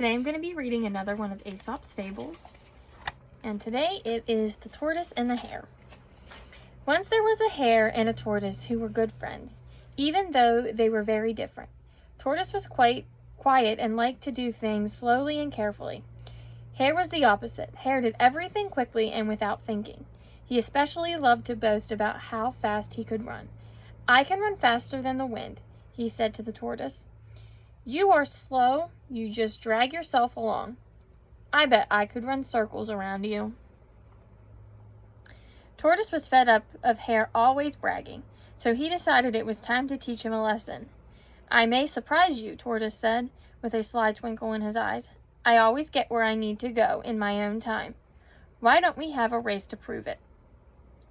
Today I'm going to be reading another one of Aesop's fables, and today it is The Tortoise and the Hare. Once there was a hare and a tortoise who were good friends, even though they were very different. Tortoise was quite quiet and liked to do things slowly and carefully. Hare was the opposite. Hare did everything quickly and without thinking. He especially loved to boast about how fast he could run. "I can run faster than the wind," he said to the tortoise. "You are slow, you just drag yourself along. I bet I could run circles around you." Tortoise was fed up of Hare always bragging, so he decided it was time to teach him a lesson. "I may surprise you," Tortoise said, with a sly twinkle in his eyes. "I always get where I need to go in my own time. Why don't we have a race to prove it?"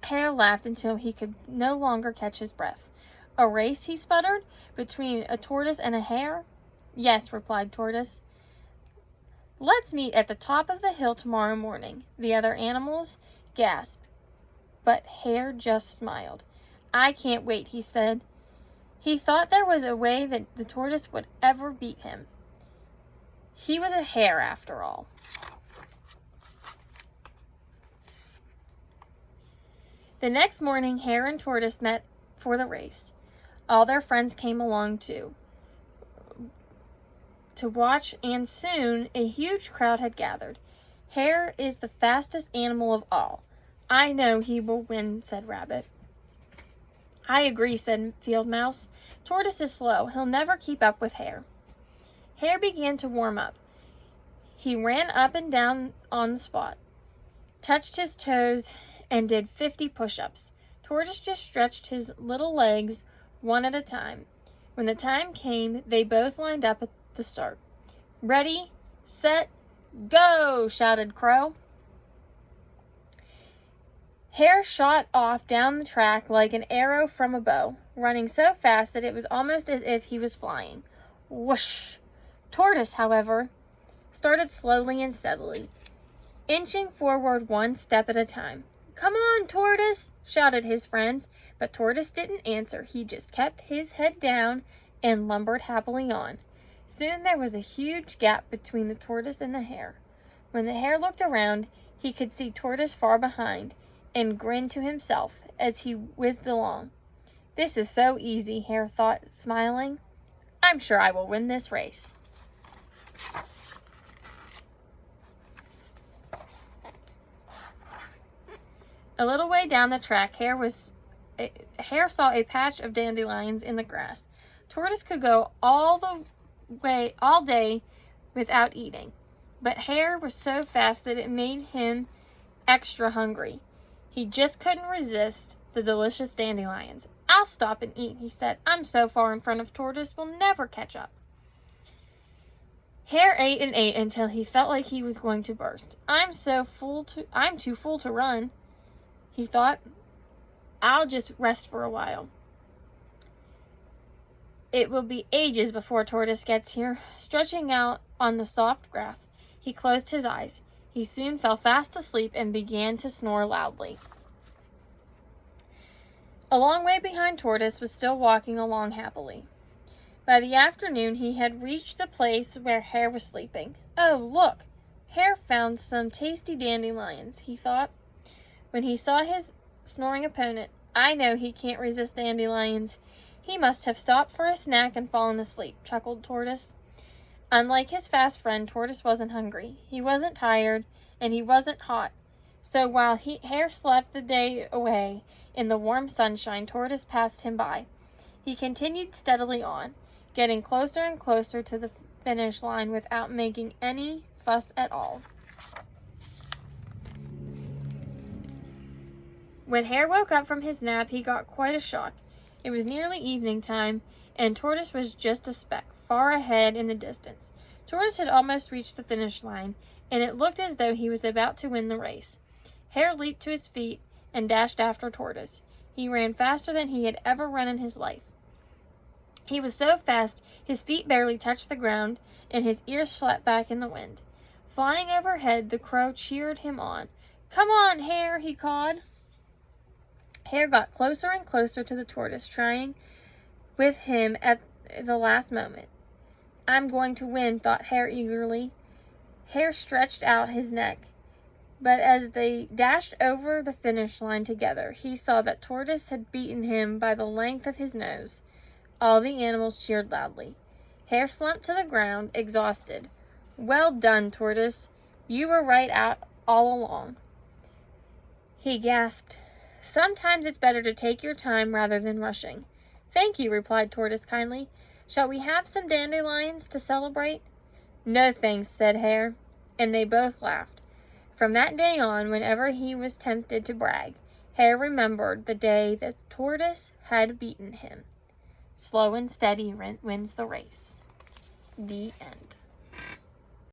Hare laughed until he could no longer catch his breath. "A race," he sputtered, "between a tortoise and a hare?" "Yes," replied Tortoise. "Let's meet at the top of the hill tomorrow morning." The other animals gasped, but Hare just smiled. "I can't wait," he said. He thought there was a way that the tortoise would ever beat him. He was a hare after all. The next morning, Hare and Tortoise met for the race. All their friends came along too, to watch, and soon a huge crowd had gathered. "Hare is the fastest animal of all. I know he will win," said Rabbit. "I agree," said Field Mouse. "Tortoise is slow. He'll never keep up with Hare." Hare began to warm up. He ran up and down on the spot, touched his toes, and did 50 push-ups. Tortoise just stretched his little legs one at a time. When the time came, they both lined up at the start. "Ready, set, go!" shouted Crow. Hare shot off down the track like an arrow from a bow, running so fast that it was almost as if he was flying. Whoosh! Tortoise, however, started slowly and steadily, inching forward one step at a time. "Come on, Tortoise!" shouted his friends, but Tortoise didn't answer. He just kept his head down and lumbered happily on. Soon there was a huge gap between the tortoise and the hare. When the hare looked around, he could see Tortoise far behind, and grinned to himself as he whizzed along. "This is so easy," Hare thought, smiling. "I'm sure I will win this race." A little way down the track, Hare saw a patch of dandelions in the grass. Tortoise could go all day without eating, but Hare was so fast that it made him extra hungry. He just couldn't resist the delicious dandelions. "I'll stop and eat," he said. "I'm so far in front of Tortoise, we'll never catch up." Hare ate and ate until he felt like he was going to burst. I'm too full to run," he thought. "I'll just rest for a while. It will be ages before Tortoise gets here." Stretching out on the soft grass, he closed his eyes. He soon fell fast asleep and began to snore loudly. A long way behind, Tortoise was still walking along happily. By the afternoon, he had reached the place where Hare was sleeping. "Oh, look! Hare found some tasty dandelions," he thought. When he saw his snoring opponent, "I know he can't resist dandelions. He must have stopped for a snack and fallen asleep," chuckled Tortoise. Unlike his fast friend, Tortoise wasn't hungry. He wasn't tired, and he wasn't hot. So while Hare slept the day away in the warm sunshine, Tortoise passed him by. He continued steadily on, getting closer and closer to the finish line without making any fuss at all. When Hare woke up from his nap, he got quite a shock. It was nearly evening time, and Tortoise was just a speck far ahead in the distance. Tortoise had almost reached the finish line, and it looked as though he was about to win the race. Hare leaped to his feet and dashed after Tortoise. He ran faster than he had ever run in his life. He was so fast, his feet barely touched the ground, and his ears flapped back in the wind. Flying overhead, the crow cheered him on. "Come on, Hare," he called. Hare got closer and closer to the tortoise, trying with him at the last moment. "I'm going to win," thought Hare eagerly. Hare stretched out his neck, but as they dashed over the finish line together, he saw that Tortoise had beaten him by the length of his nose. All the animals cheered loudly. Hare slumped to the ground, exhausted. "Well done, Tortoise. You were right out all along," he gasped. "Sometimes it's better to take your time rather than rushing." "Thank you," replied Tortoise kindly. "Shall we have some dandelions to celebrate?" "No, thanks," said Hare, and they both laughed. From that day on, whenever he was tempted to brag, Hare remembered the day that Tortoise had beaten him. Slow and steady wins the race. The end.